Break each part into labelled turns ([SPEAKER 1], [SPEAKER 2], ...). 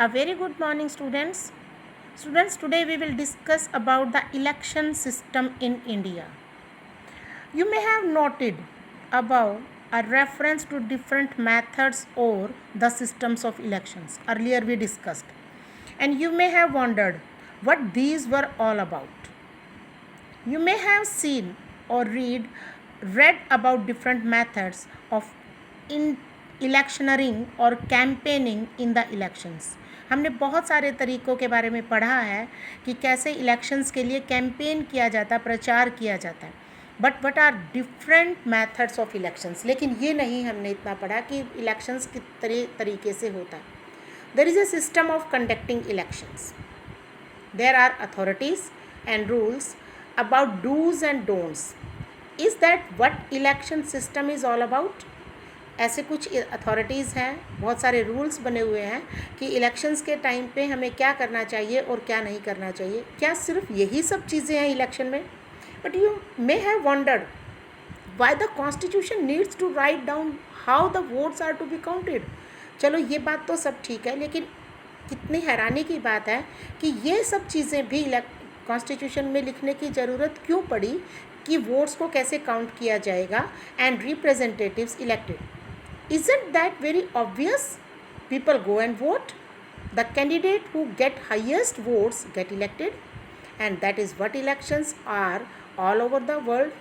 [SPEAKER 1] A very good morning, students. Students, today we will discuss about the election system in India. You may have noted above a reference to different methods or the systems of elections. Earlier we discussed. And you may have wondered what these were all about. You may have seen or read about different methods of in electioneering और campaigning in the elections. हमने बहुत सारे तरीक़ों के बारे में पढ़ा है कि कैसे इलेक्शंस के लिए कैंपेन किया जाता है, प्रचार किया जाता है. But what are different methods of elections. लेकिन ये नहीं हमने इतना पढ़ा कि इलेक्शंस किस तरीके से होता है. There is a system of conducting elections. There are authorities and rules about do's and don'ts. Is that what election system is all about? ऐसे कुछ अथॉरिटीज़ हैं, बहुत सारे रूल्स बने हुए हैं कि इलेक्शंस के टाइम पे हमें क्या करना चाहिए और क्या नहीं करना चाहिए. क्या सिर्फ यही सब चीज़ें हैं इलेक्शन में? But you may have wondered why the constitution needs to write down how the votes are to be counted. चलो ये बात तो सब ठीक है, लेकिन कितनी हैरानी की बात है कि ये सब चीज़ें भी कॉन्स्टिट्यूशन में लिखने की ज़रूरत क्यों पड़ी कि वोट्स को कैसे काउंट किया जाएगा and representatives elected. Isn't that very obvious? People go and vote. The candidate who get highest votes get elected, and that is what elections are all over the world.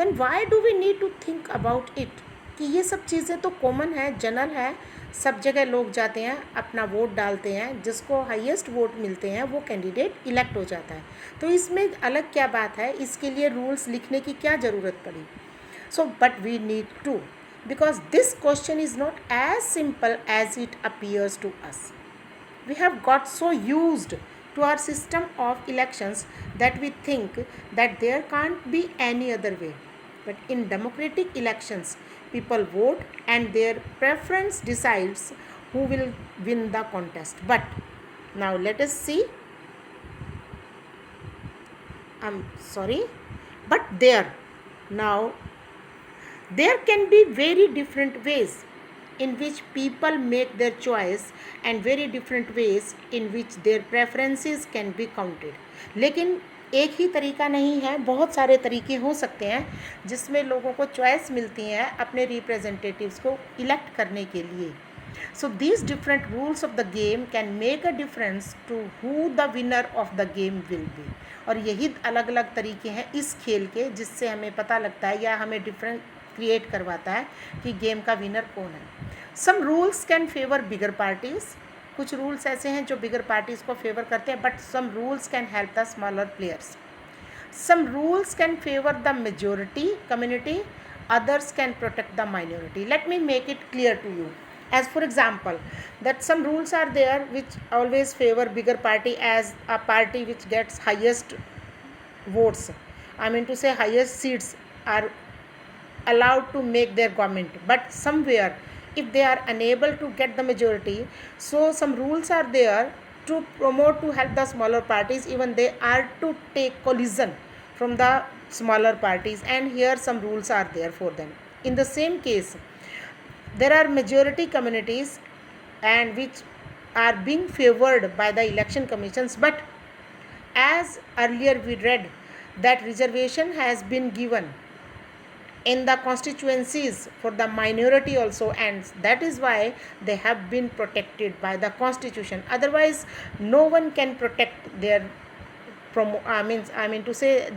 [SPEAKER 1] Then why do we need to think about it? कि ये सब चीज़ें तो common है, general है, सब जगह लोग जाते हैं, अपना वोट डालते हैं, जिसको हाईएस्ट वोट मिलते हैं वो कैंडिडेट इलेक्ट हो जाता है. तो इसमें अलग क्या बात है, इसके लिए रूल्स लिखने की क्या ज़रूरत पड़ी. So but we need to, because this question is not as simple as it appears to us. We have got so used to our system of elections that we think that there can't be any other way. But in democratic elections, people vote and their preference decides who will win the contest. But now let us see. But there can be very different ways in which people make their choice and very different ways in which their preferences can be counted. लेकिन एक ही तरीका नहीं है, बहुत सारे तरीके हो सकते हैं जिसमें लोगों को चॉइस मिलती है अपने रिप्रेजेंटेटिव्स को इलेक्ट करने के लिए. So these different rules of the game can make a difference to who the winner of the game will be. और यही अलग अलग तरीके हैं इस खेल के जिससे हमें पता लगता है या हमें डिफरेंट क्रिएट करवाता है कि गेम का विनर कौन है. Some rules can favour bigger parties. कुछ रूल्स ऐसे हैं जो बिगर पार्टीज़ को फेवर करते हैं, but some rules can help the smaller players. Some rules can favour the majority community, others can protect the minority. Let me make it clear to you. As for example, that some rules are there which always favor bigger party as a party which gets highest votes. I mean to say highest seats are allowed to make their government. But somewhere if they are unable to get the majority, so some rules are there to promote to help the smaller parties, even they are to take collision from the smaller parties, and here some rules are there for them. In the same case, there are majority communities and which are being favored by the election commissions, but as earlier we read that reservation has been given in the constituencies for the minority also, and that is why they have been protected by the constitution. Otherwise no one can protect their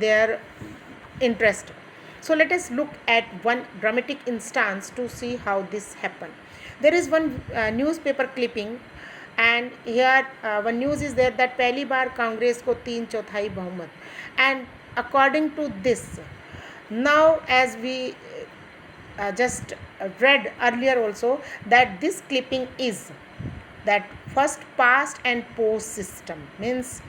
[SPEAKER 1] their interest. So let us look at one dramatic instance to see how this happened. There is one newspaper clipping, and here one news is there that पहली बार कांग्रेस को 3/4 बहुमत. And according to this, now as we just read earlier also, that this clipping is that first past and post system. Means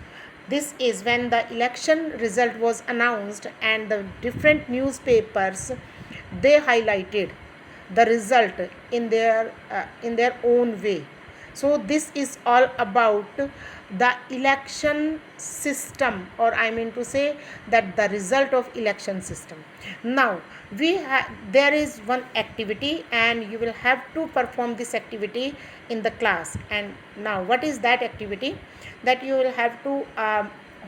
[SPEAKER 1] this is when the election result was announced and the different newspapers, they highlighted the result in their own way. So this is all about the election system, or I mean to say that the result of election system. Now there is one activity and you will have to perform this activity in the class. And now what is that activity? That you will have to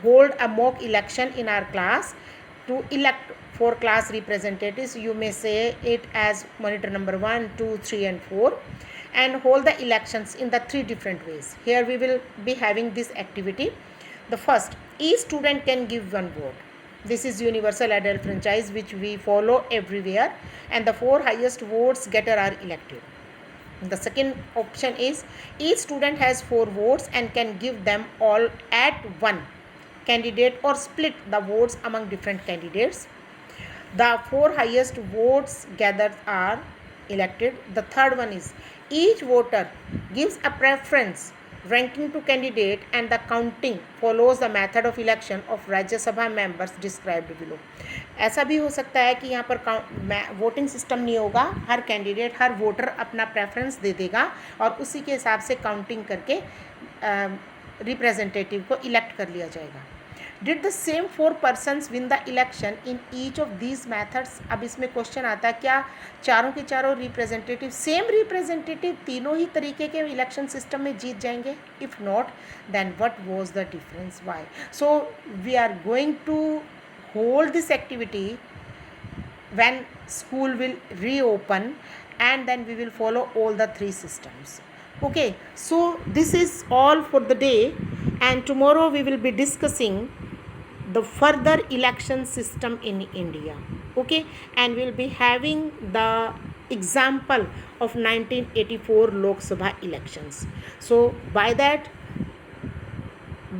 [SPEAKER 1] hold a mock election in our class to elect 4 class representatives. You may say it as monitor number 1, 2, 3 and 4, and hold the elections in the 3 different ways. Here we will be having this activity. The first, each student can give 1 vote. This is universal adult franchise which we follow everywhere, and the 4 highest votes getter are elected. The second option is each student has 4 votes and can give them all at one candidate or split the votes among different candidates. The 4 highest votes gathered are elected. The third one is each voter gives a preference ranking to candidate and the counting follows the method of election of Rajya Sabha members described below. ऐसा भी हो सकता है कि यहाँ पर voting system नहीं होगा, हर कैंडिडेट हर वोटर अपना प्रेफरेंस दे देगा और उसी के हिसाब से काउंटिंग करके रिप्रेजेंटेटिव को इलेक्ट कर लिया जाएगा. Did the same 4 persons win the election in each of these methods? अब इसमें क्वेश्चन आता है क्या चारों के चारों रिप्रेजेंटेटिव सेम रिप्रेजेंटेटिव तीनों ही तरीके के इलेक्शन सिस्टम में जीत जाएंगे? If not, then what was the difference, why? So we are going to hold this activity when school will reopen, and then we will follow all the 3 systems. Okay, so this is all for the day, and tomorrow we will be discussing the further election system in India. Okay, and we will be having the example of 1984 Lok Sabha elections. So by that,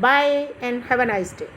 [SPEAKER 1] bye and have a nice day.